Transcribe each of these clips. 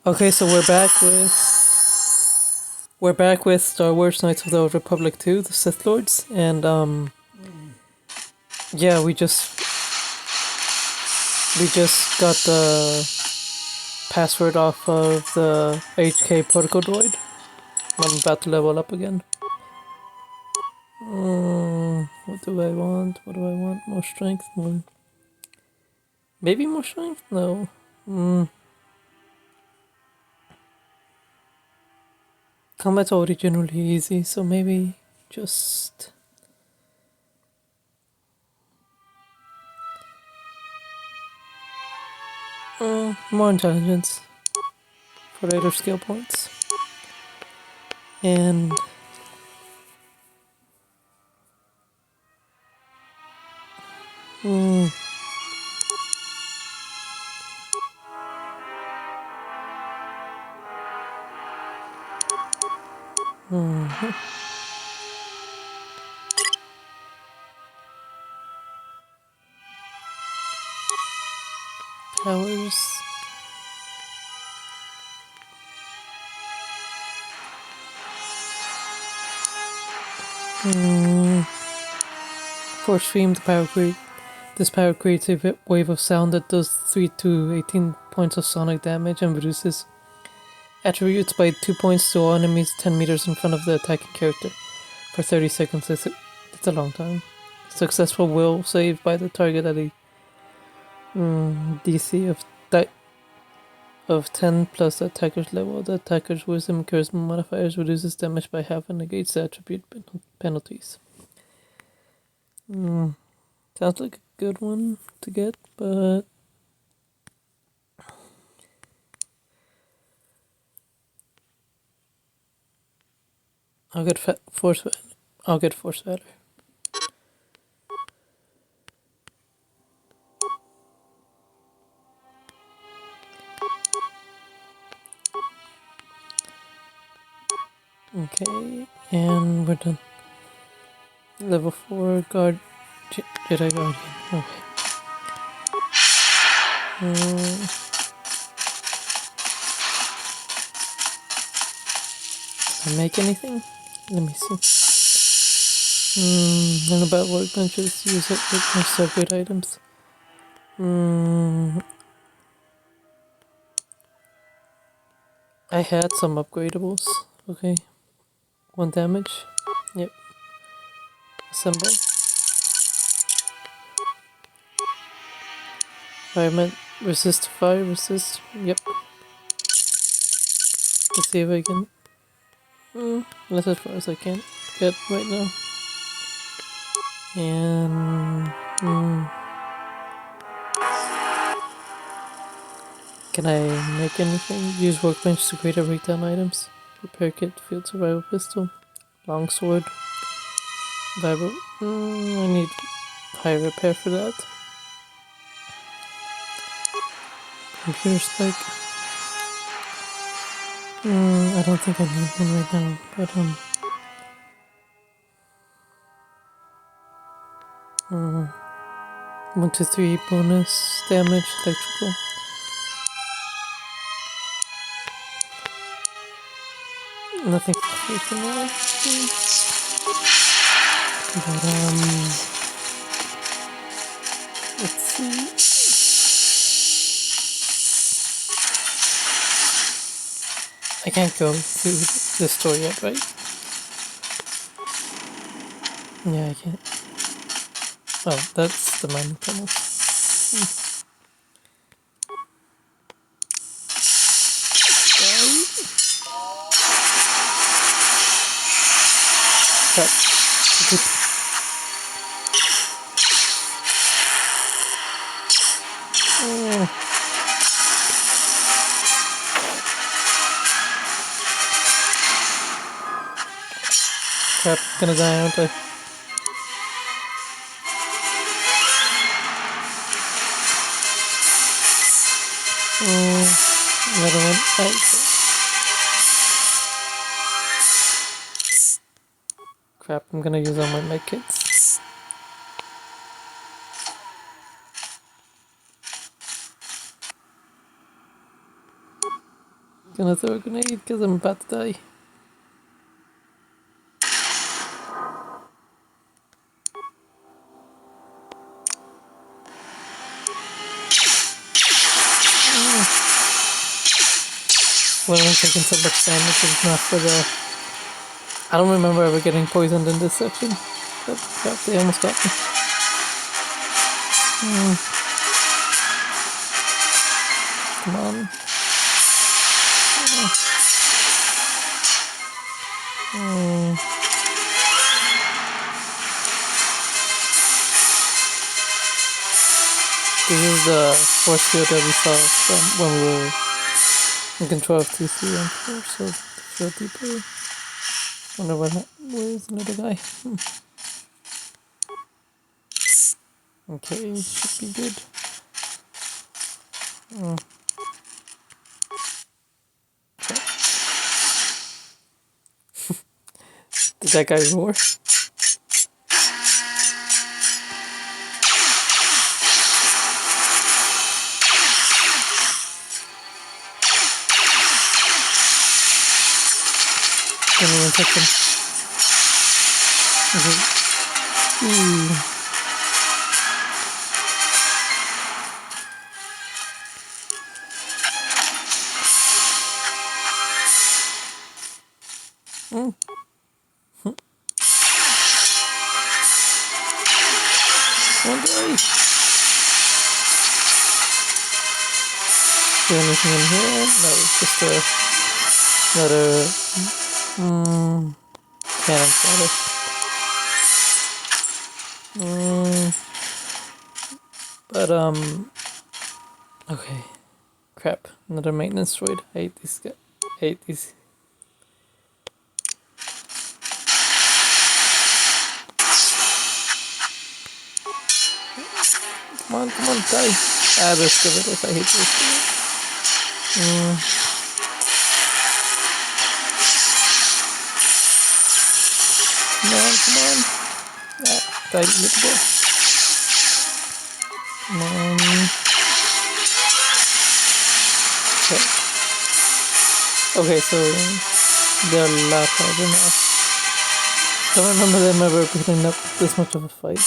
Okay, so we're back with Star Wars Knights of the Old Republic 2, the Sith Lords, and yeah, we just got the password off of the HK protocol droid. I'm about to level up again. What do I want? What do I want? More strength? More? Maybe more strength? No. Combat's already generally easy, so maybe just more intelligence for later skill points. And powers. Force stream the power create. This power creates a wave of sound that does 3 to 18 points of sonic damage and reduces attributes by 2 points to all enemies 10 meters in front of the attacking character. For 30 seconds, it's a long time. Successful will save by the target at a DC of 10 plus the attacker's level. The attacker's wisdom and charisma modifiers reduces damage by half and negates the attribute penalties. Sounds like a good one to get, but I'll get force valor. I'll get force valor. Okay, and we're done. Level 4 guard Jedi Guardian. Okay. Did I make anything? Let me see. Learn about workbenches. Use it workbench to upgrade items. I had some upgradables. Okay. 1 damage. Yep. Assemble. Environment. Resist fire. Resist. Yep. Let's see if I can. That's as far as I can get right now. And can I make anything? Use workbench to create a breakdown items. Repair kit, field survival pistol, longsword, Bible. I need high repair for that. Computer spike. I don't think I need one right now, but 1 to 3 bonus damage, electrical. Nothing for now. But let's see. I can't go through the store yet, right? Yeah, I can't. Oh, that's the mining tunnel. Crap. Crap, gonna die, aren't I? Another one. Crap, I'm gonna use all my medkits. Gonna throw a grenade because I'm about to die. When I'm taking so much damage, it's not for the... I don't remember ever getting poisoned in this section. But crap, they almost got me. Come on. This is the force field that we saw from when we were in control of 2, 3, and 4, so field deeper. Wonder where's another guy? Okay, should be good. Okay. Did that guy roar? Give me 1 second. Okay. One day. Is there anything in here? No, it's just another cannon fodder. But okay. Crap. Another maintenance droid. I hate these guys. I hate these. Come on, die. Ah, the excavators. I hate those guys. Come on. Ah, die, little boy. Come on. Okay, so they're a lot harder now. Don't remember them ever putting up this much of a fight.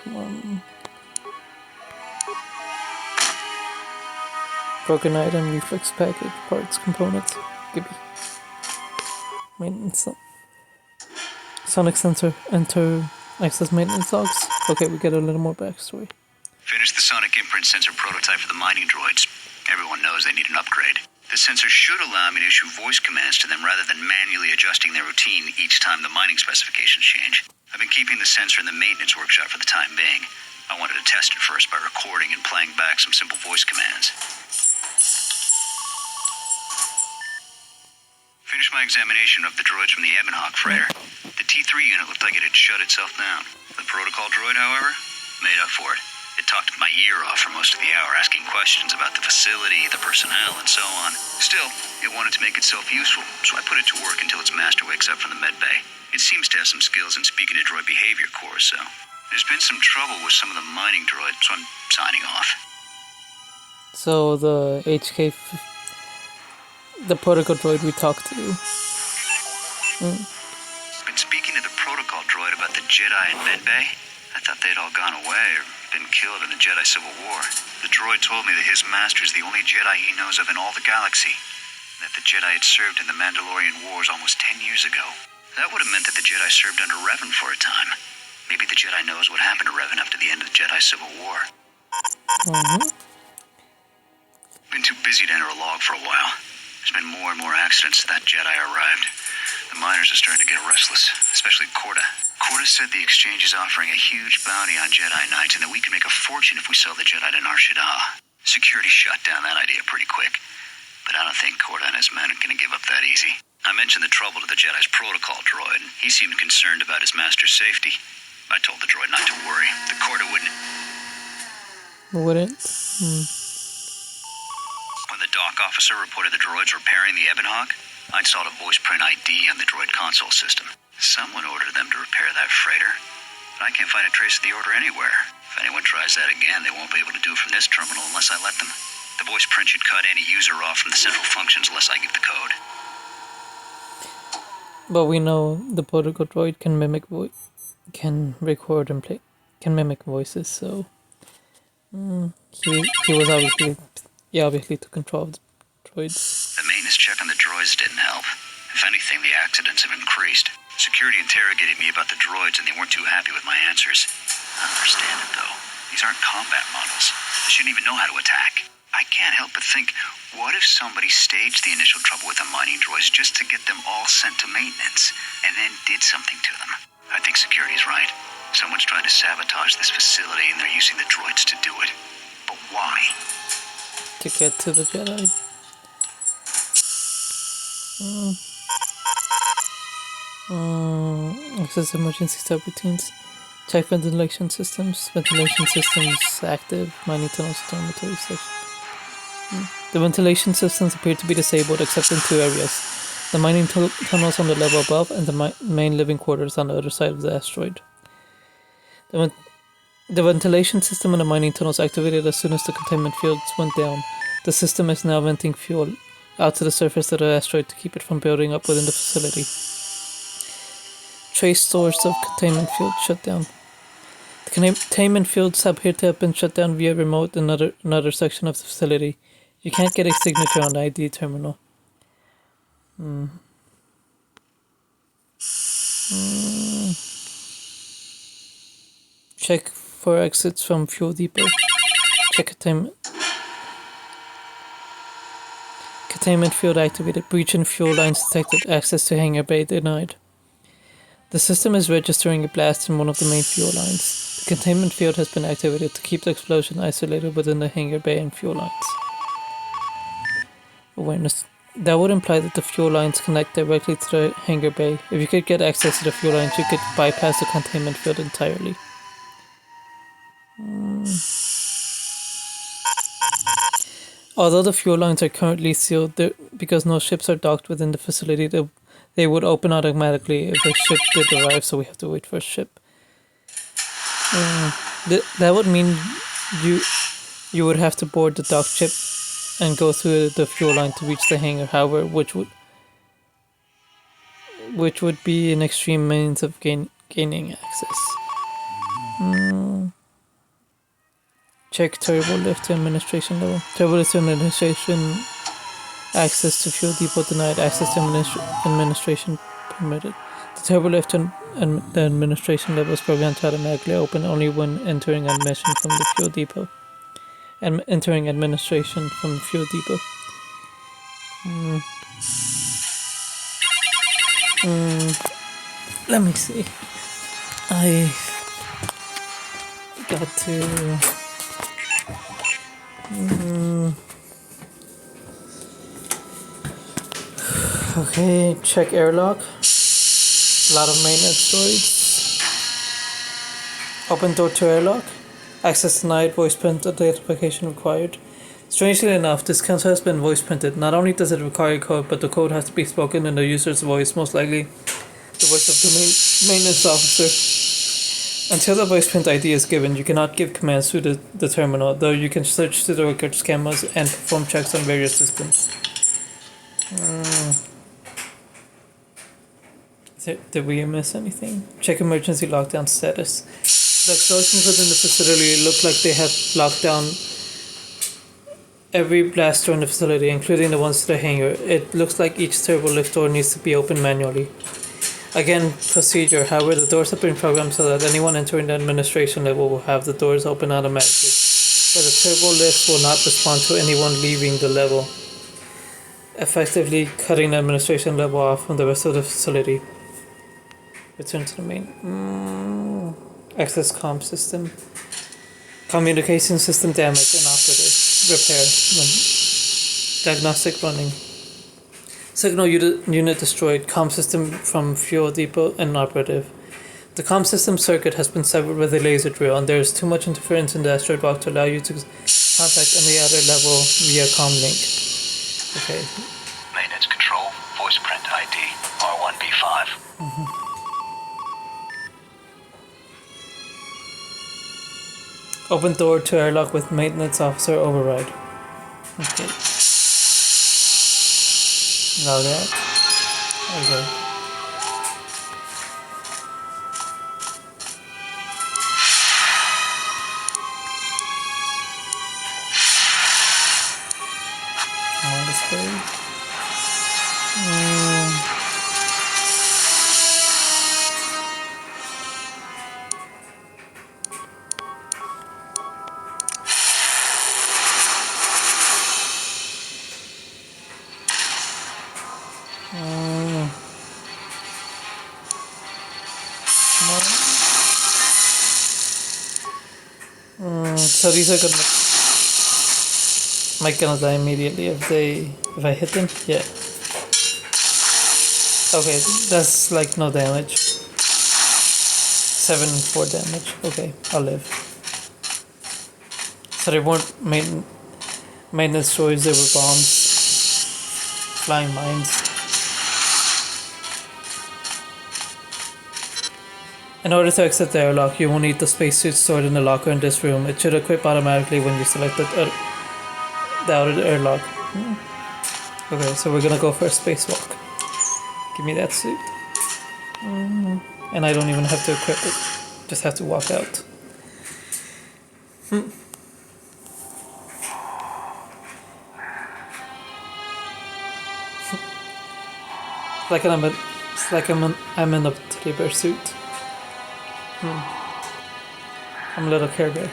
Come on. Broken item, reflex package, parts, components. Gibby. Maintenance. Sonic sensor, enter access maintenance logs. Okay, we get a little more backstory. Finished the sonic imprint sensor prototype for the mining droids. Everyone knows they need an upgrade. The sensor should allow me to issue voice commands to them rather than manually adjusting their routine each time the mining specifications change. I've been keeping the sensor in the maintenance workshop for the time being. I wanted to test it first by recording and playing back some simple voice commands. Finished my examination of the droids from the Ebonhawk freighter. The T3 unit looked like it had shut itself down. The protocol droid, however, made up for it. It talked my ear off for most of the hour, asking questions about the facility, the personnel, and so on. Still, it wanted to make itself useful, so I put it to work until its master wakes up from the med bay. It seems to have some skills in speaking to droid behavior course, so there's been some trouble with some of the mining droids, so I'm signing off. So the HK, the protocol droid we talked to. Been speaking to the protocol droid about the Jedi in med bay. I thought they'd all gone away or been killed in the Jedi Civil War. The droid told me that his master is the only Jedi he knows of in all the galaxy. That the Jedi had served in the Mandalorian Wars almost 10 years ago. That would have meant that the Jedi served under Revan for a time. Maybe the Jedi knows what happened to Revan after the end of the Jedi Civil War. Been too busy to enter a log for a while. There's been more and more accidents since that Jedi arrived. The miners are starting to get restless, especially Coorta. Coorta said the exchange is offering a huge bounty on Jedi Knights and that we can make a fortune if we sell the Jedi to Nar Shaddaa. Security shut down that idea pretty quick. But I don't think Coorta and his men are going to give up that easy. I mentioned the trouble to the Jedi's protocol droid, and he seemed concerned about his master's safety. I told the droid not to worry. The Coorta wouldn't. When the dock officer reported the droids repairing the Ebonhawk, I installed a voice print ID on the droid console system. Someone ordered them to repair that freighter, but I can't find a trace of the order anywhere. If anyone tries that again, they won't be able to do it from this terminal unless I let them. The voice print should cut any user off from the central functions unless I give the code. But we know the protocol droid can can record and play, can mimic voices. So he was obviously to control the droids. The maintenance check on the droids didn't help. If anything, the accidents have increased. Security interrogated me about the droids and they weren't too happy with my answers. I don't understand it though. These aren't combat models. They shouldn't even know how to attack. I can't help but think, what if somebody staged the initial trouble with the mining droids just to get them all sent to maintenance, and then did something to them? I think security's right. Someone's trying to sabotage this facility, and they're using the droids to do it. But why? To get to the Jedi. Access emergency subroutines. Check ventilation systems. Ventilation systems active. Mining tunnels, dormitory section. The ventilation systems appear to be disabled except in two areas. The mining tunnels on the level above and the main living quarters on the other side of the asteroid. The ventilation system in the mining tunnels activated as soon as the containment fields went down. The system is now venting fuel out to the surface of the asteroid to keep it from building up within the facility. Trace source of containment field shut down. The containment fields appear to have been shut down via remote in another section of the facility. You can't get a signature on the ID terminal. Check for exits from fuel depot. Check containment field activated. Breach in fuel lines detected. Access to hangar bay denied. The system is registering a blast in one of the main fuel lines. The containment field has been activated to keep the explosion isolated within the hangar bay and fuel lines. Awareness. That would imply that the fuel lines connect directly to the hangar bay. If you could get access to the fuel lines, you could bypass the containment field entirely. Although the fuel lines are currently sealed, because no ships are docked within the facility, they would open automatically if a ship did arrive, so we have to wait for a ship. That would mean you would have to board the docked ship and go through the fuel line to reach the hangar, however, which would be an extreme means of gaining access. Check turbo lift to administration level. Turbo lift to administration. Access to fuel depot denied. Access to administration permitted. The turbo lift and the administration level is programmed to automatically open only when entering admission from the fuel depot. And entering administration from the fuel depot. Let me see. I got to. Okay, check airlock. A lot of maintenance droids. Open door to airlock. Access denied. Voice print identification required. Strangely enough, this console has been voice printed. Not only does it require code, but the code has to be spoken in the user's voice, most likely the voice of the maintenance officer. Until the voice print ID is given, you cannot give commands through the terminal, though you can search through the records cameras and perform checks on various systems. Did we miss anything? Check emergency lockdown status. The explosions within the facility look like they have locked down every blast door in the facility, including the ones to the hangar. It looks like each turbo lift door needs to be opened manually. Again, procedure. However, the doors have been programmed so that anyone entering the administration level will have the doors open automatically, but the turbo lift will not respond to anyone leaving the level, effectively cutting the administration level off from the rest of the facility. Return to the main. Access comm system. Communication system damage and operative. Repair. Diagnostic running. Signal unit destroyed. Comm system from fuel depot inoperative. The comm system circuit has been severed with a laser drill, and there is too much interference in the asteroid rock to allow you to contact any other level via comm link. Okay. Maintenance control. Voice print ID. R1B5. Open door to airlock with maintenance officer override. Okay. Log out. Okay. Come on, let's go. So these are gonna die immediately if I hit them. Yeah. Okay, that's like no damage. 7 4 damage. Okay, I'll live. So they weren't maintenance destroyers, they were bombs, flying mines. In order to exit the airlock, you will need the spacesuit stored in the locker in this room. It should equip automatically when you select the outer airlock. Okay, so we're gonna go for a spacewalk. Give me that suit. And I don't even have to equip it. Just have to walk out. It's like I'm in a teddy bear suit. I'm a little Care Bear.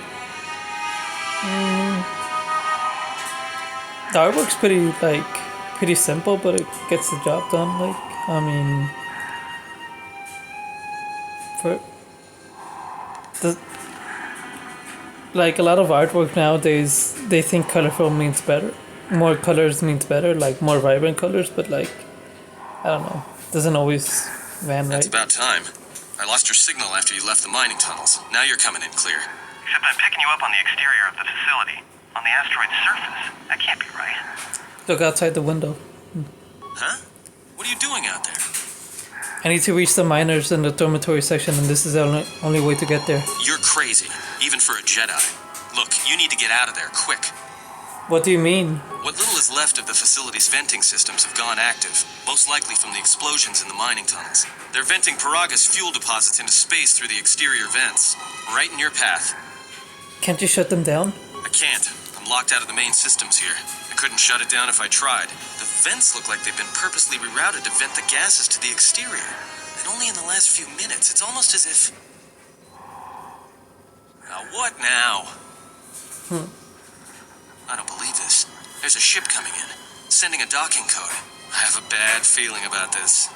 The artwork's pretty simple, but it gets the job done. Like, I mean, for the like a lot of artwork nowadays, they think colorful means better. More colors means better, like more vibrant colors. But like, I don't know, doesn't always van right. That's about time. I lost your signal after you left the mining tunnels. Now you're coming in clear. Except I'm picking you up on the exterior of the facility. On the asteroid's surface. That can't be right. Look outside the window. Huh? What are you doing out there? I need to reach the miners in the dormitory section, and this is the only way to get there. You're crazy, even for a Jedi. Look, you need to get out of there, quick. What do you mean? What little is left of the facility's venting systems have gone active, most likely from the explosions in the mining tunnels. They're venting Paraga's fuel deposits into space through the exterior vents, right in your path. Can't you shut them down? I can't. I'm locked out of the main systems here. I couldn't shut it down if I tried. The vents look like they've been purposely rerouted to vent the gases to the exterior. And only in the last few minutes. It's almost as if... Now what now? I don't believe this. There's a ship coming in, sending a docking code. I have a bad feeling about this.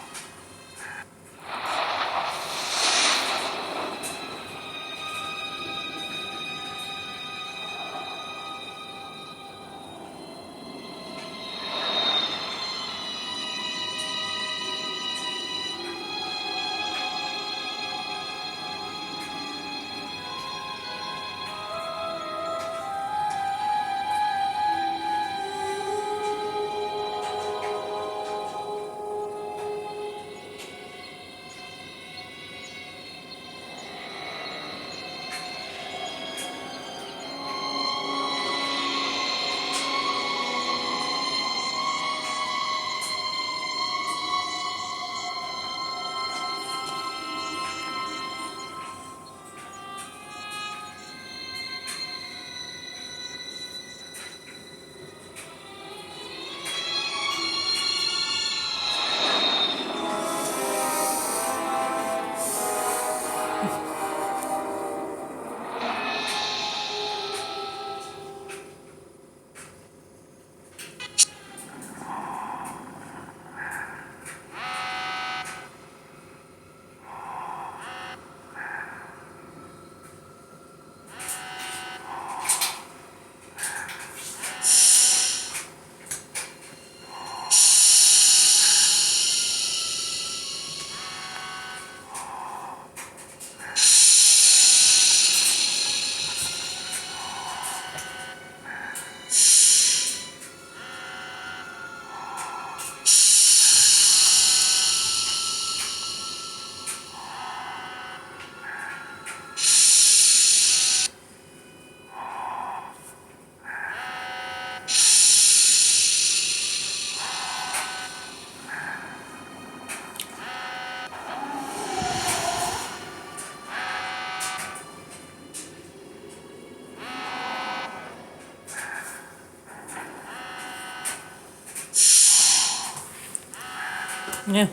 Yeah.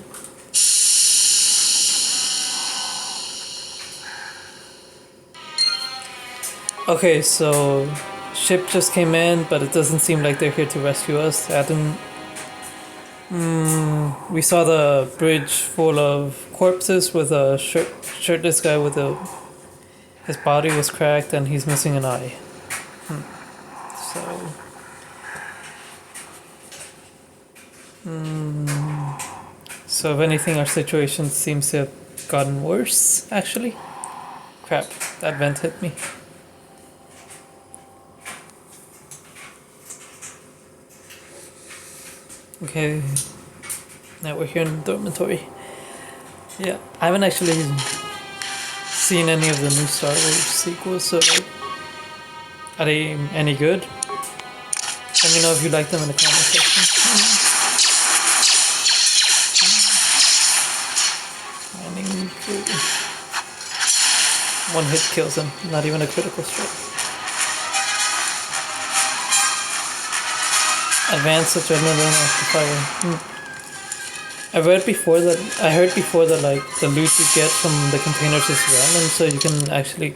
Okay, so ship just came in, but it doesn't seem like they're here to rescue us. Adam, we saw the bridge full of corpses with a shirtless guy with a his body was cracked and he's missing an eye. So, so if anything, our situation seems to have gotten worse. Actually, crap, that vent hit me. Okay, now we're here in the dormitory. Yeah, I haven't actually seen any of the new Star Wars sequels, so like, are they any good? Let me know if you like them in the comment section. Mining through. One hit kills him, not even a critical strike. Advanced adrenaline amplifier. I heard before that like the loot you get from the containers is random, so you can actually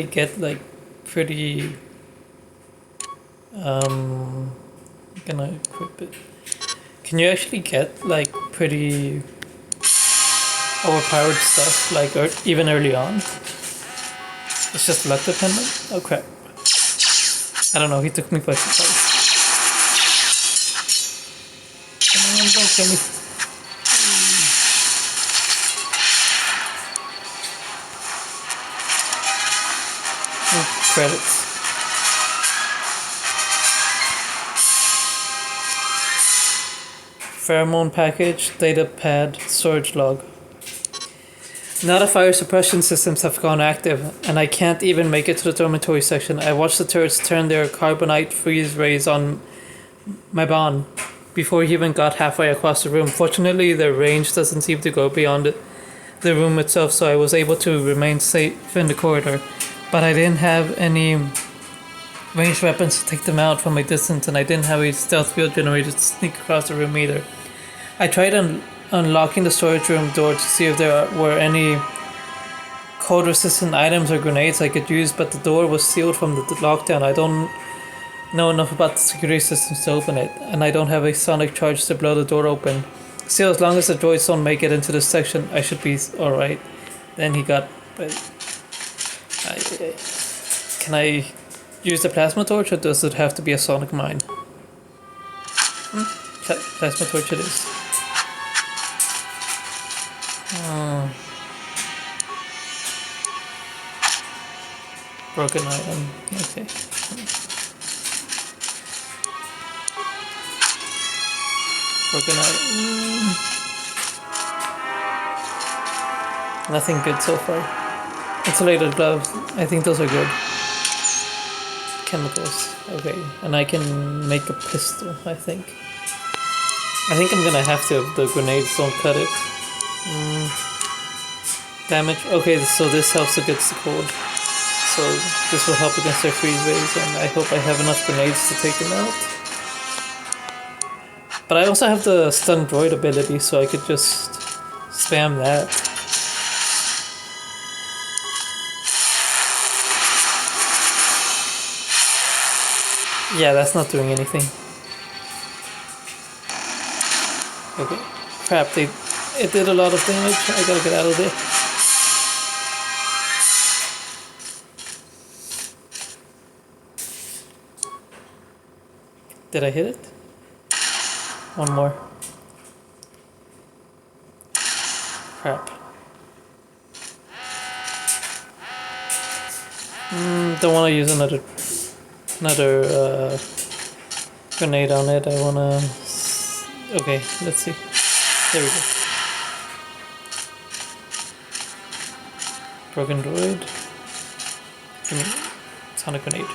get like pretty can I equip it? Can you actually get like pretty overpowered stuff like even early on? It's just luck dependent. Oh crap! I don't know. He took me by surprise. Come on, don't kill me. Credits. Pheromone package, data pad, storage log. Now the fire suppression systems have gone active, and I can't even make it to the dormitory section. I watched the turrets turn their carbonite freeze rays on my bond before he even got halfway across the room. Fortunately, their range doesn't seem to go beyond the room itself, so I was able to remain safe in the corridor. But I didn't have any ranged weapons to take them out from a distance, and I didn't have a stealth field generator to sneak across the room either. I tried unlocking the storage room door to see if there were any code resistant items or grenades I could use, but the door was sealed from the lockdown. I don't know enough about the security systems to open it, and I don't have a sonic charge to blow the door open. Still, as long as the droids don't make it into this section, I should be alright. Then he got... Can I use the plasma torch, or does it have to be a sonic mine? Plasma torch it is. Broken item. Okay. Broken item. Nothing good so far. Insulated gloves. I think those are good. Chemicals. Okay. And I can make a pistol, I think. I think I'm gonna have to if the grenades don't cut it. Damage. Okay, so this helps against the cold. So this will help against their freeze rays, and I hope I have enough grenades to take them out. But I also have the stun droid ability, so I could just spam that. Yeah, that's not doing anything. Okay. Crap, it did a lot of damage. I gotta get out of there. Did I hit it? One more. Crap. Don't want to use another grenade on it. I wanna... Okay, let's see. There we go. Broken droid. Give me sonic grenade.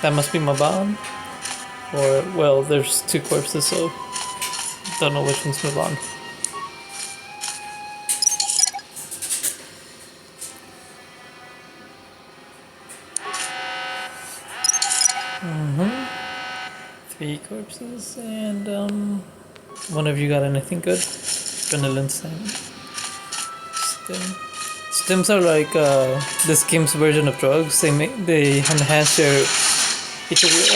That must be my bomb. Or, well, there's two corpses, so don't know which one's my bomb. corpses, and one of you got anything good? Adrenaline stem. Stims are like this game's version of drugs. They enhance your each of your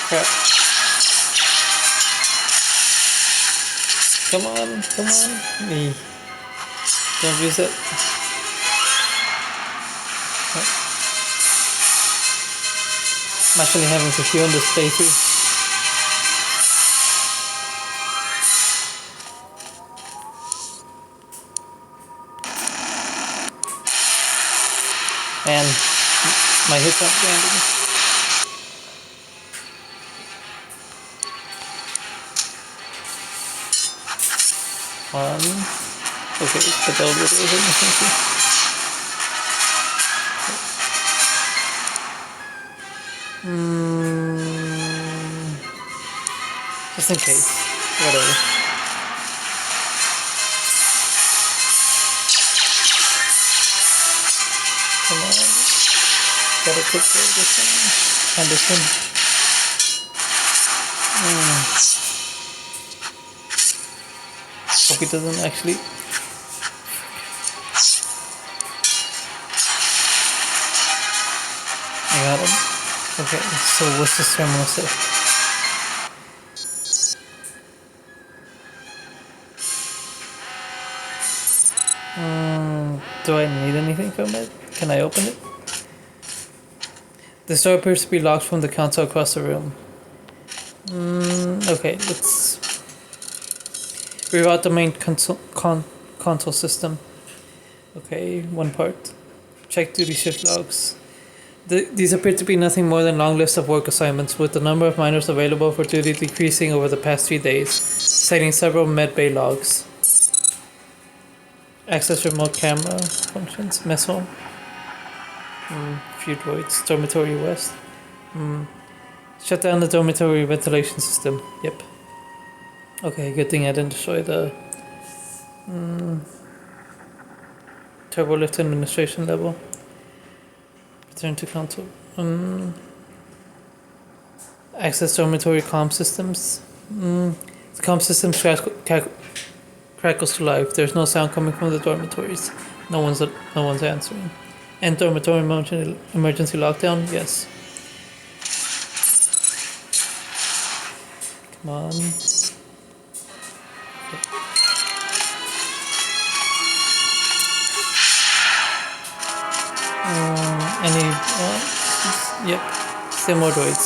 Crap. Come on. Me. Don't use it. I'm actually having to heal this playthrough. And my hits aren't landing. Okay, but that'll be just in case. Whatever. Come on. Gotta take care of this one. And this one. Hope he doesn't actually. I got him. Okay, so what's this terminal say? Do I need anything from it? Can I open it? The door appears to be locked from the console across the room. Okay, let's reroute the main console system. Okay, one part. Check duty shift logs. These appear to be nothing more than long lists of work assignments, with the number of miners available for duty decreasing over the past few days, citing several medbay logs. Access remote camera functions. Mess hall. Few droids. Dormitory west. Shut down the dormitory ventilation system. Yep. Okay, good thing I didn't destroy the turbo lift administration level. Return to console. Access dormitory comm systems. The comm system crackles to life. There's no sound coming from the dormitories. No one's answering. End dormitory emergency lockdown. Yes. Come on. Yep. Still more droids.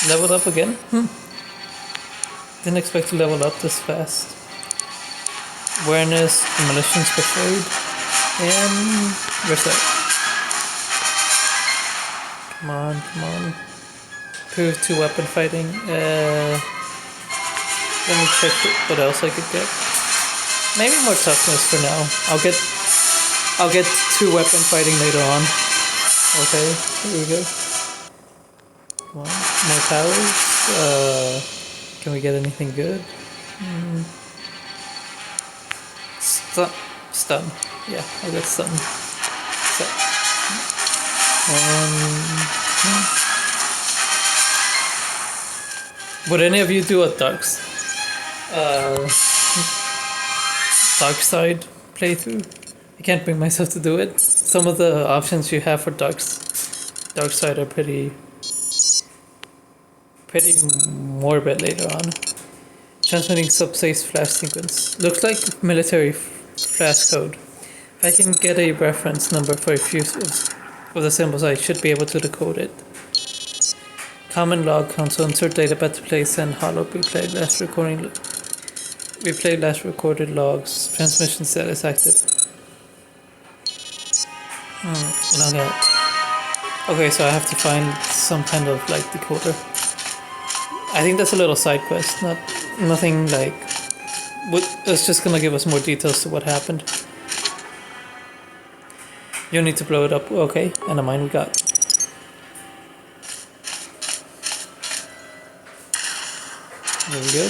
Leveled up again? Didn't expect to level up this fast. Awareness, demolition special aid, and where's that? Come on. Prove 2 weapon fighting. Let me check what else I could get. Maybe more toughness for now. I'll get 2 weapon fighting later on. Okay, here we go. Come on, more towers. Can we get anything good? Stun. Yeah, I'll get stun. Would any of you do a dark side playthrough? I can't bring myself to do it. Some of the options you have for dark side are pretty morbid later on. Transmitting subspace flash sequence. Looks like military flash code. If I can get a reference number for a few of the symbols, I should be able to decode it. Common log console. Insert data back to place and hollow replay last recording. Replay last recorded logs. Transmission status active. Log out. Okay, so I have to find some kind of like decoder. I think that's a little side quest, nothing like. It's just gonna give us more details to what happened. You need to blow it up. Okay, and a mine we got. There we go.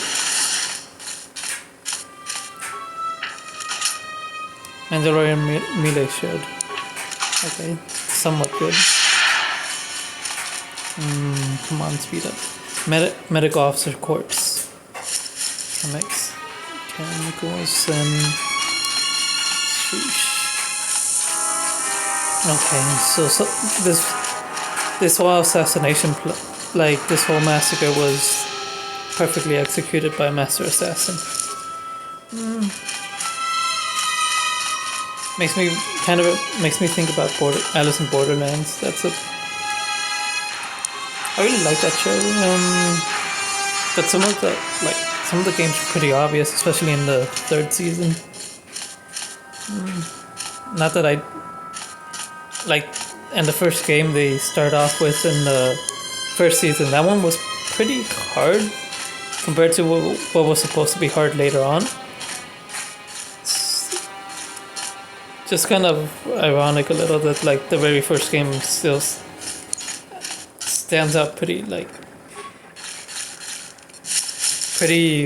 Mandalorian melee shield. Okay, somewhat good. Come on, speed up. Medical officer corpse. Chemics. Chemicals and... Sheesh. Okay, so this whole assassination, like this whole massacre was perfectly executed by a master assassin. Makes me think about Alice in Borderlands. I really like that show. But some of the games are pretty obvious, especially in the third season. Not that I like in the first game they start off with in the first season. That one was pretty hard compared to what was supposed to be hard later on. Just kind of ironic a little that like the very first game still stands out pretty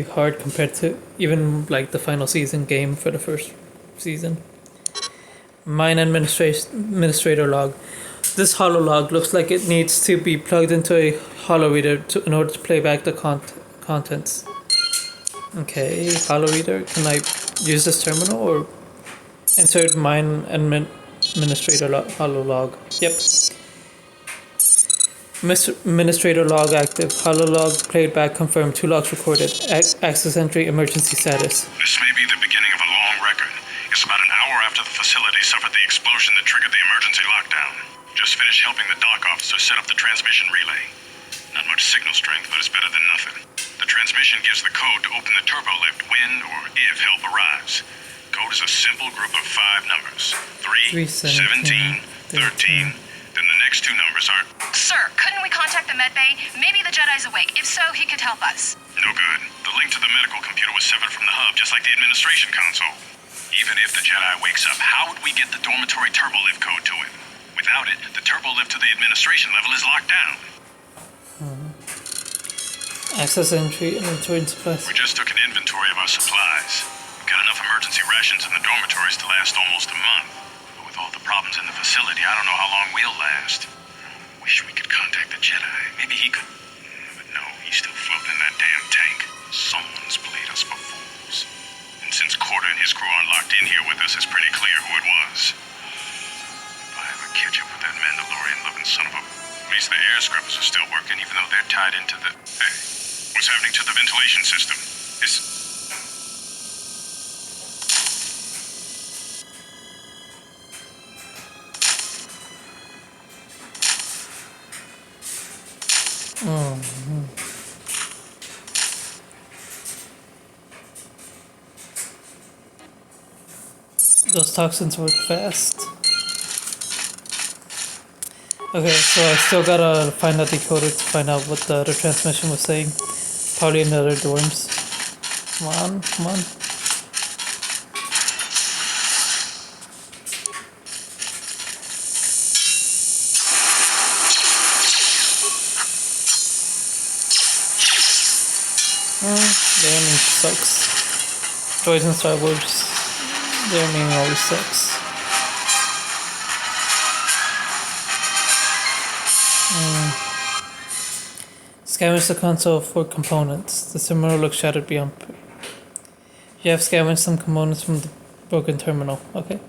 hard compared to even like the final season game for the first season. Mine administrator log. This holo log looks like it needs to be plugged into a holo reader in order to play back the contents. Okay, holo reader. Can I use this terminal or insert mine administrator holo log? Yep. Administrator log active. Holo log played back confirmed. 2 logs recorded. Access entry emergency status. This may be the beginning of a long record. It's about an hour after the facility suffered the explosion that triggered the emergency lockdown. Just finished helping the dock officer set up the transmission relay. Not much signal strength, but it's better than nothing. The transmission gives the code to open the turbo lift when or if help arrives. Code is a simple group of 5 numbers. 3, 17, 13. Then the next 2 numbers are... Sir, couldn't we contact the med bay? Maybe the Jedi's awake. If so, he could help us. No good. The link to the medical computer was severed from the hub, just like the administration console. Even if the Jedi wakes up, how would we get the dormitory turbo lift code to him? Without it, the turbo lift to the administration level is locked down. Access entry and return supplies. We just took an inventory of our supplies. We've got enough emergency rations in the dormitories to last almost a month. But with all the problems in the facility, I don't know how long we'll last. Wish we could contact the Jedi. Maybe he could... But no, he's still floating in that damn tank. Someone's played us for fools. And since Coorta and his crew aren't locked in here with us, it's pretty clear who it was. If I ever catch up with that Mandalorian-loving son of a... At least the air scrubbers are still working, even though they're tied into the... Hey, what's happening to the ventilation system? Those toxins work fast. Okay, so I still gotta find that decoder to find out what the other transmission was saying. Probably in the other dorms. Come on, come on. Their aiming sucks. Droids and Star Wars, their aiming always sucks. Scavenge the console for components. The terminal looks shattered beyond. You have scavenged some components from the broken terminal. Okay.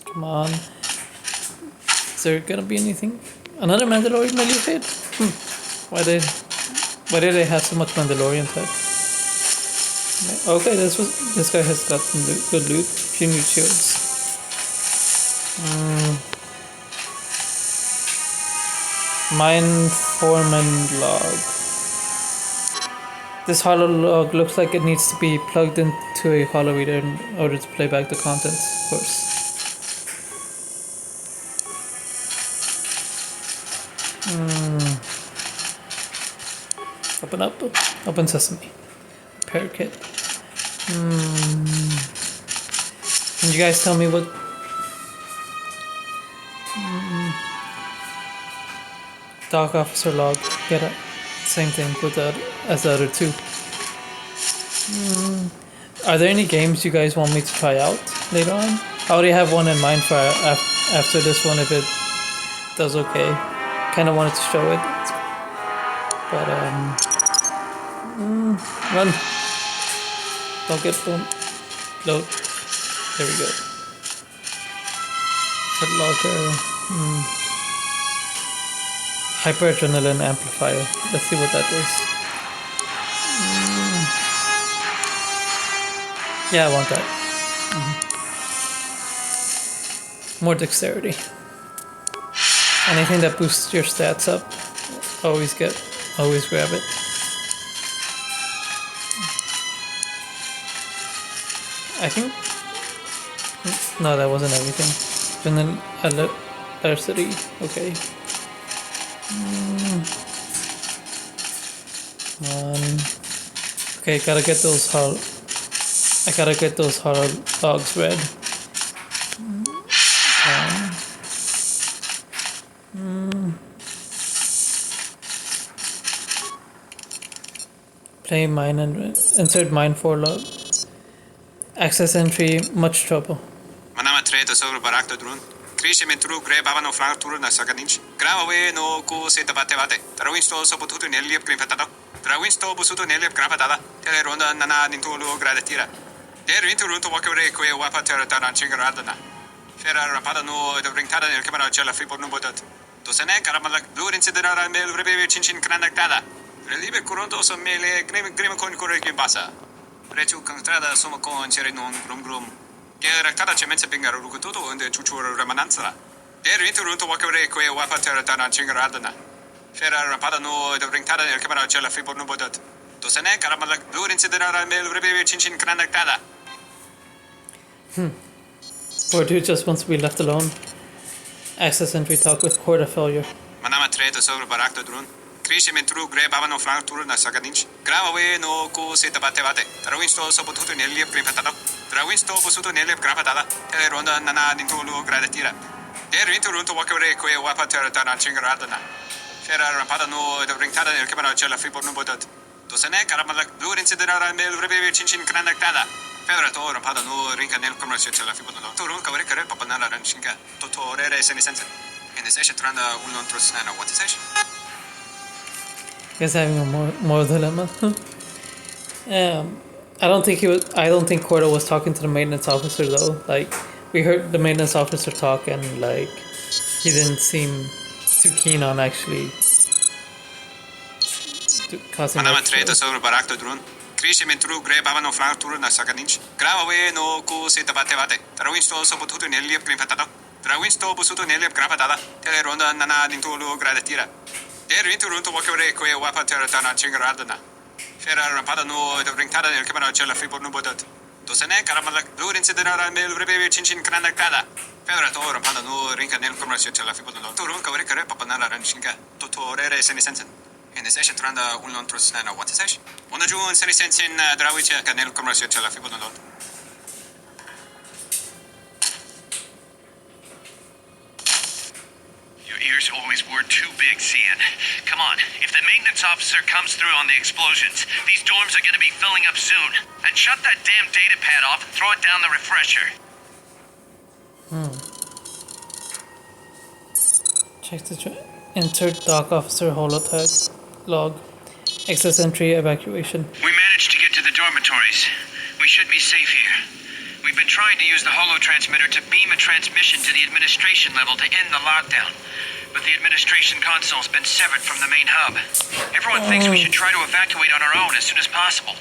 Come on. Is there gonna be anything? Another Mandalorian melee hit? Why did they have so much Mandalorian tech? Okay, this guy has got some good loot. Few new shields. Mine foreman log. This holo log looks like it needs to be plugged into a holo reader in order to play back the contents, of course. Open up. Open sesame. Repair kit. Can you guys tell me what... Dock officer log. Get it. Same thing with that as the other two. Are there any games you guys want me to try out later on? I already have one in mind for after this one if it does okay. Kind of wanted to show it, but run. Don't get boom. Load. There we go. Logger. Hyperadrenaline amplifier. Let's see what that does. Yeah, I want that. More dexterity. Anything that boosts your stats up, always grab it. I think. No, that wasn't everything. And then electricity. Okay. Okay, gotta get those hard. I gotta get those hard logs read. Play mine and insert mine for log. Access entry, much trouble. Manama treta sobre barakta drun. Krishe mentru gre baba no flank tour na sagadinch. Grava we no ku seta bate bate. Trawinsto so potuto neliep grimpatado. Trawinsto busuto neliep grapatada. Tele ronda nana nintulu gradatira. Der vinto runto wakere kwe wapa terra taran chingaradana. Fera rapada no de ringtada nel camera cella fi por no botat. Dosene karamalak blur incidera mel rebe chinchin kranaktada. Relibe coronto so mele grima con corregi passa. Rechu constrada sono con cere non grum. Che rectata cemenza pingaro rukutoto onde chuchur remananza. Der vinto runto wakere kwe wapa terra taran chingaradana. Fera rapada no de ringtada nel camera cella fi por no botat. Dosene karamalak blur incidera mel rebe chinchin kranaktada. Or dude just wants to be left alone. Access entry talk with Coorta failure. Manama treta sobre barakta drun. Krishe mentru gre baba no flank tour na sagadinch. Grava we no ku seta bate bate. Trawinsto so potuto neliep grimpatado. Trawinsto busuto neliep grapatada. Tele ronda nana nintulu gradatira. Der vinto runto wakere kwe wapa terra taran chingaradana. Fera rapada no de ringtada nel camera cella fi por no botat. Dosene karamalak blur incidera mel rebe chinchin kranaktada. Fedra to rapada no rinka nel commercio cella fi por no. To run kavere kare papanala ranchinka. To torere senisense. In the session tranda ulon trosnana what is session? Guess having a more dilemma. I don't think Coorta was talking to the maintenance officer though. Like we heard the maintenance officer talk and like he didn't seem too keen on actually causing. Manama treta sobre barakta drun. Krishe mentru gre baba no flank tour na sagadinch. Grava we no ku seta bate bate. Trawinsto so potuto neliep grimpatado. Trawinsto busuto neliep grapatada. Tele ronda nana nintulu gradatira. Der vinto runto wakere kwe wapa terra taran chingaradana. Fera rapada no de ringtada nel camera cella fi por no botat. Dosene karamalak blur incidera mel rebe chinchin kranaktada. Fedra to rapada no rinka nel commercio cella fi por no. To run kavere kare papanala ranchinka. To torere senisensen. In the session tranda ulon trosnana what is session? Una jun senisensen drawiche nel commercio cella fi por no. Ears always were too big, Cian. Come on, if the maintenance officer comes through on the explosions, these dorms are gonna be filling up soon. And shut that damn data pad off and throw it down the refresher. Check the insert dock officer holotag log. Access entry evacuation. We managed to get to the dormitories. We should be safe here. We've been trying to use the holo transmitter to beam a transmission to the administration level to end the lockdown. But the administration console's been severed from the main hub. Everyone thinks we should try to evacuate on our own as soon as possible.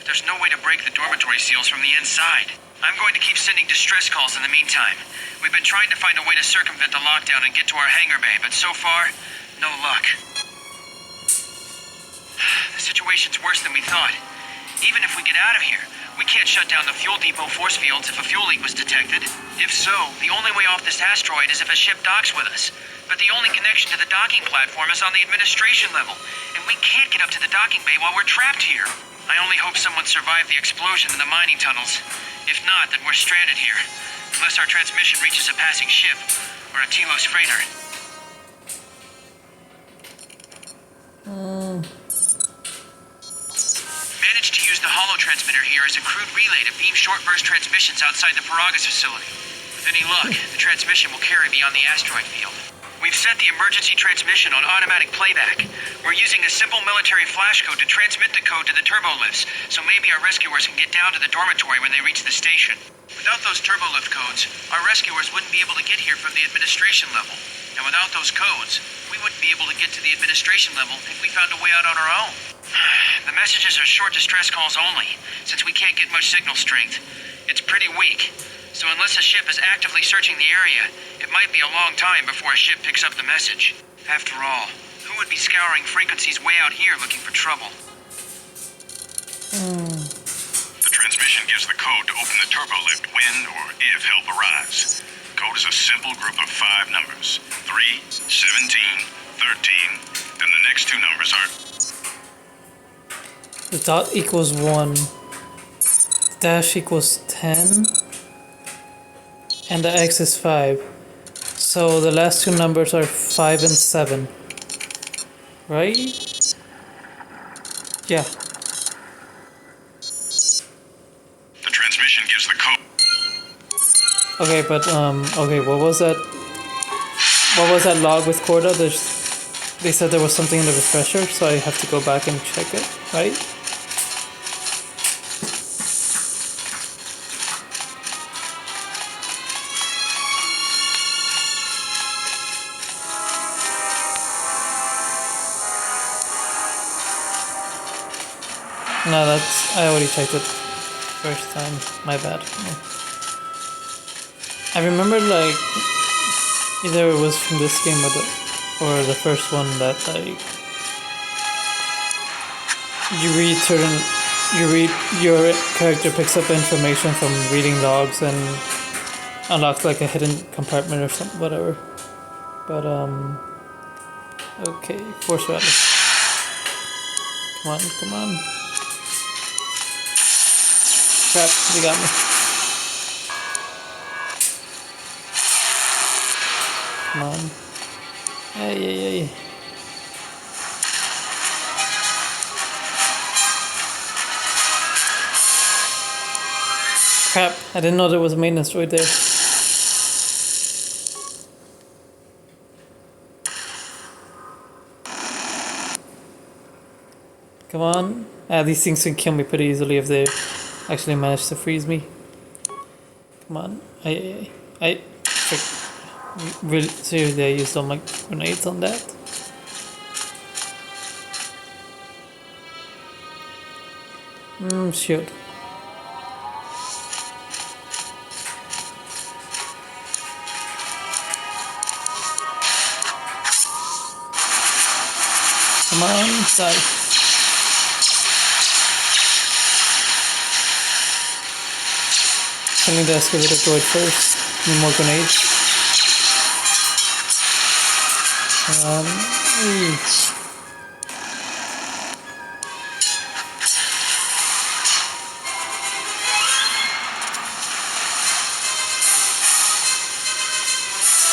But there's no way to break the dormitory seals from the inside. I'm going to keep sending distress calls in the meantime. We've been trying to find a way to circumvent the lockdown and get to our hangar bay, but so far, no luck. The situation's worse than we thought. Even if we get out of here, we can't shut down the fuel depot force fields if a fuel leak was detected. If so, the only way off this asteroid is if a ship docks with us. But the only connection to the docking platform is on the administration level, and we can't get up to the docking bay while we're trapped here. I only hope someone survived the explosion in the mining tunnels. If not, then we're stranded here. Unless our transmission reaches a passing ship, or a Telos freighter. Managed to use the holo transmitter here as a crude relay to beam short burst transmissions outside the Paragas facility. With any luck, the transmission will carry beyond the asteroid field. We've set the emergency transmission on automatic playback. We're using a simple military flash code to transmit the code to the turbolift's, so maybe our rescuers can get down to the dormitory when they reach the station. Without those turbolift codes, our rescuers wouldn't be able to get here from the administration level. And without those codes, we wouldn't be able to get to the administration level if we found a way out on our own. The messages are short distress calls only, since we can't get much signal strength. It's pretty weak, so unless a ship is actively searching the area, it might be a long time before a ship picks up the message. After all, who would be scouring frequencies way out here looking for trouble? The transmission gives the code to open the turbo lift when or if help arrives. Code is a simple group of 5 numbers. 3, 17, 13. Then the next 2 numbers are... The dot equals 1. The dash equals 10. And the X is 5. So the last 2 numbers are 5 and 7. Right? Yeah. The transmission gives the code... Okay, but okay, what was that? What was that log with Coorta? They said there was something in the refresher, so I have to go back and check it, right? No, I already checked it first time. My bad. Yeah. I remember like either it was from this game or the first one that like your character picks up information from reading logs and unlocks like a hidden compartment or something, whatever. But okay, force rally. Come on. Crap, you got me. Come on. Hey. Crap, I didn't know there was a maintenance droid there. Come on. These things can kill me pretty easily if they actually manage to freeze me. Come on. Really, seriously, I used all my grenades on that. Shoot. Come on, die. Killing the excavator droid first. Need more grenades.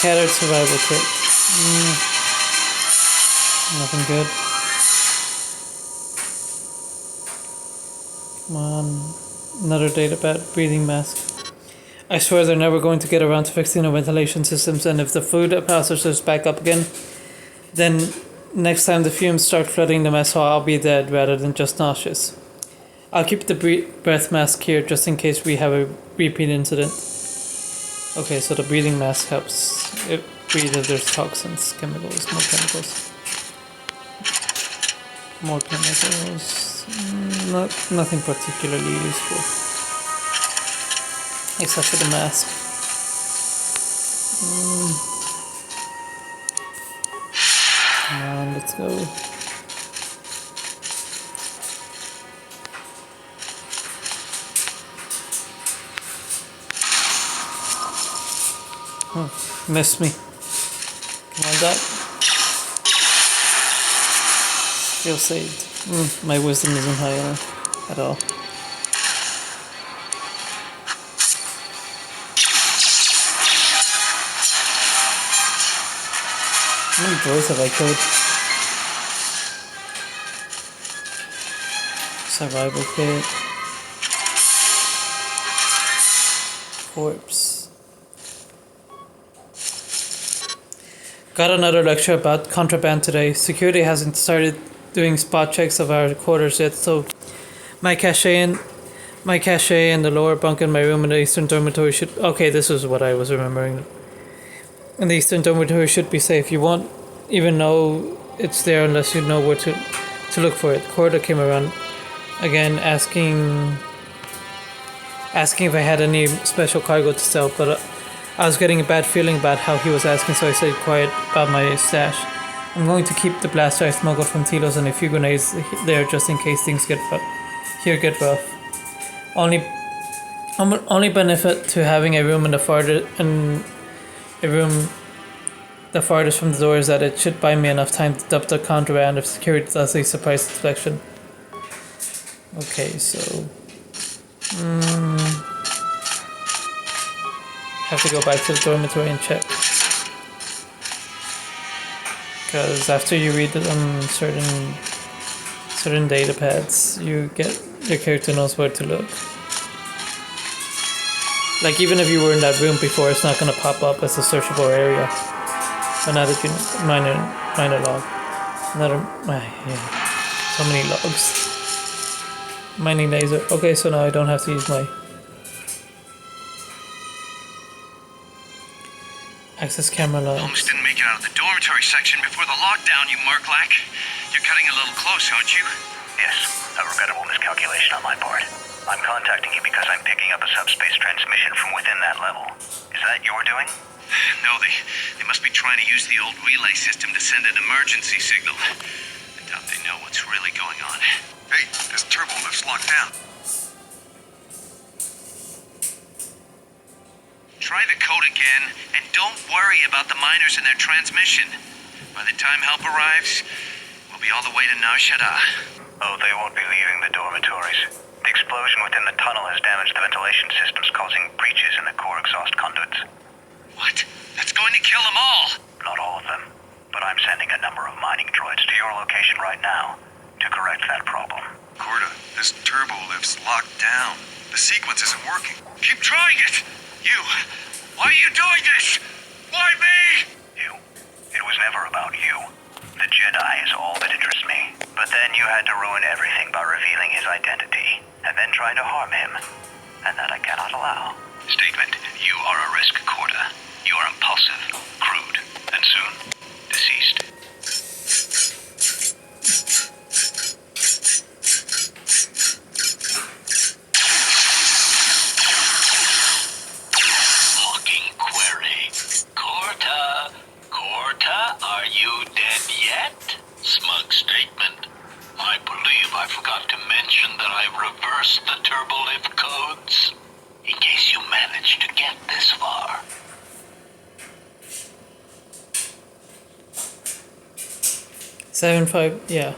Scattered survival kit. Nothing good. Come on. Another data pad breathing mask. I swear they're never going to get around to fixing the ventilation systems, and if the food processor's back up again, then next time the fumes start flooding the mess hall, I'll be dead rather than just nauseous. I'll keep the breath mask here just in case we have a repeat incident. Okay, so the breathing mask helps it breathe if there's toxins, chemicals, more chemicals. More chemicals. Nothing particularly useful. Except for the mask. Come on, let's go. Oh, missed me. Come on, die. Still saved. My wisdom isn't high enough at all. How many droids have I killed? Survival kit. Corpse. Got another lecture about contraband today. Security hasn't started doing spot checks of our quarters yet, so my cache in the lower bunk in my room in the eastern dormitory should... Okay, this is what I was remembering. In the eastern dormitory should be safe. You won't even know it's there unless you know where to look for it. Coorta came around again asking if I had any special cargo to sell, but I was getting a bad feeling about how he was asking, so I stayed quiet about my stash. I'm going to keep the blaster I smuggled from Tilos and a few grenades there just in case things get rough. Only benefit to having a room the farthest from the door is that it should buy me enough time to dump the contraband if security does a surprise inspection. Okay, so have to go back to the dormitory and check. Because after you read certain data pads, your character knows where to look. Like even if you were in that room before, it's not gonna pop up as a searchable area. But now that you minor log, so many logs. Mining laser. Okay, so now I don't have to use my access camera logs. Almost didn't make it out of the dormitory section before the lockdown, you Merklack. You're cutting a little close, aren't you? Yes, a regrettable miscalculation on my part. I'm contacting you because I'm picking up a subspace transmission from within that level. Is that your doing? No, they must be trying to use the old relay system to send an emergency signal. I doubt they know what's really going on. Hey, this turbo lift's locked down. Try the code again, and don't worry about the miners and their transmission. By the time help arrives, we'll be all the way to Nar Shaddaa. Oh, they won't be leaving the dormitories. The explosion within the tunnel has damaged the ventilation systems, causing breaches in the core exhaust conduits. What? That's going to kill them all! Not all of them, but I'm sending a number of mining droids to your location right now to correct that problem. Coorta, this turbo lift's locked down. The sequence isn't working. Keep trying it! You! Why are you doing this? Why me? You. It was never about you. The Jedi is all that interests me. But then you had to ruin everything by revealing his identity, and then trying to harm him. And that I cannot allow. Statement. You are a risk, Coorta. You are impulsive, crude, and soon deceased. Hawking query. Coorta, are you dead yet? Smug statement. I believe I forgot to mention that I reversed the turbolift codes. In case you managed to get this far. Seven five, yeah.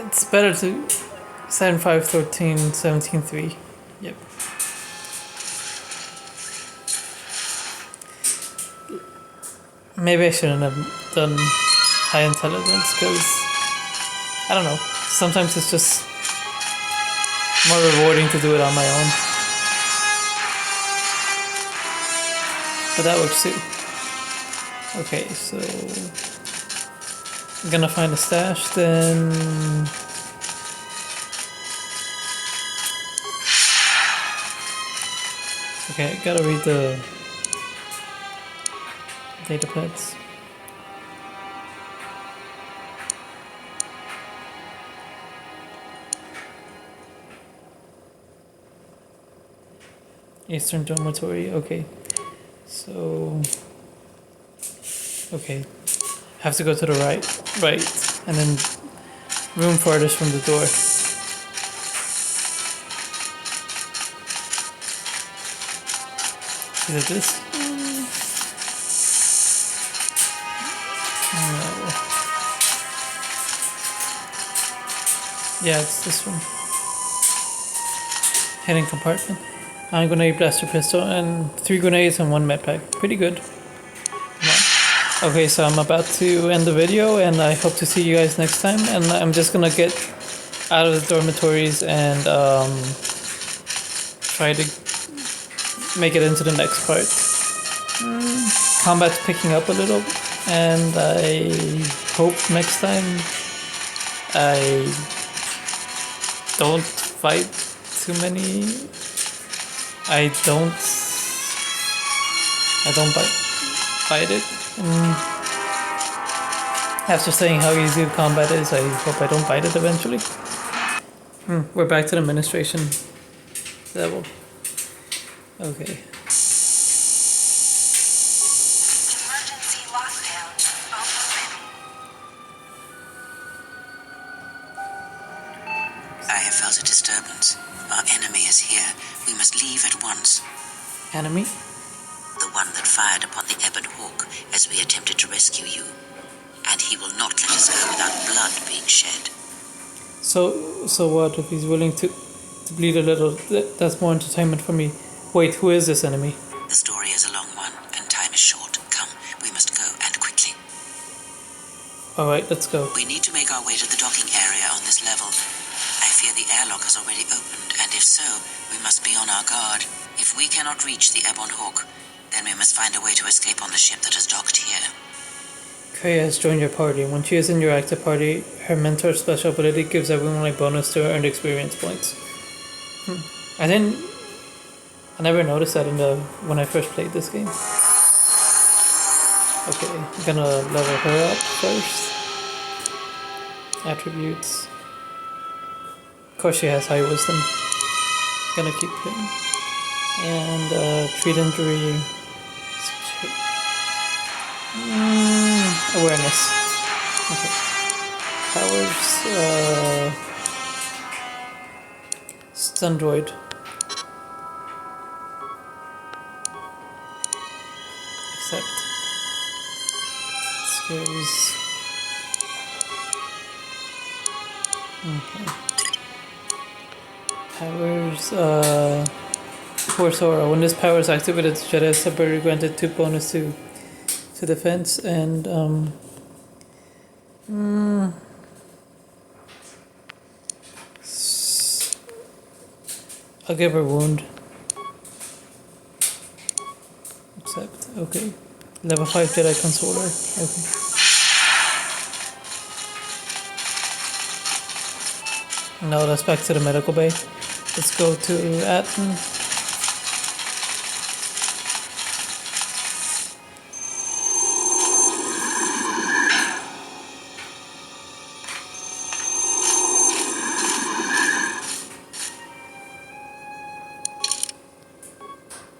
It's better to 7.5.13, 17.3. Yep. Maybe I shouldn't have done high intelligence because I don't know. Sometimes it's just more rewarding to do it on my own. But that works too. Okay, so I'm gonna find a stash then. Okay, gotta read the data pads. Eastern dormitory, okay. So, okay. Have to go to the right, and then room farthest from the door. Is it this? No. Yeah, it's this one. Hidden compartment. I'm gonna blaster pistol and 3 grenades and 1 med pack. Pretty good. Come on. Okay, so I'm about to end the video, and I hope to see you guys next time. And I'm just gonna get out of the dormitories and try to make it into the next part. Combat's picking up a little, and I hope next time I don't fight too many. I don't fight it. After saying how easy the combat is, I hope I don't fight it eventually. We're back to the administration level. Okay. Emergency lockdown open. I have felt a disturbance. Our enemy is here. We must leave at once. Enemy? The one that fired upon the Ebon Hawk as we attempted to rescue you. And he will not let us go without blood being shed. So what if he's willing to bleed a little? That's more entertainment for me. Wait, who is this enemy? The story is a long one, and time is short. Come, we must go, and quickly. Alright, let's go. We need to make our way to the docking area on this level. I fear the airlock has already opened, and if so, we must be on our guard. If we cannot reach the Ebon Hawk, then we must find a way to escape on the ship that has docked here. Kaya has joined your party. When she is in your active party, her mentor special ability gives everyone a bonus to earned experience points. I never noticed that when I first played this game. Okay, I'm gonna level her up first. Attributes. Of course she has high wisdom. Gonna keep hitting. And treat injury. Awareness. Okay. Powers. Stun droid. Accept. Skills. Okay. Powers. Force aura. When this power is activated, the Jedi is temporarily granted 2 bonus to defense, and I'll give her wound. Accept. Okay. Level 5 Jedi Consoler. Okay. Now that's back to the medical bay. Let's go to Atten.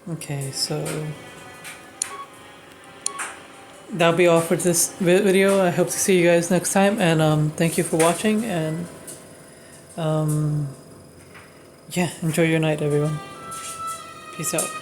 Okay, so that'll be all for this video. I hope to see you guys next time, and thank you for watching, and yeah, enjoy your night, everyone. Peace out.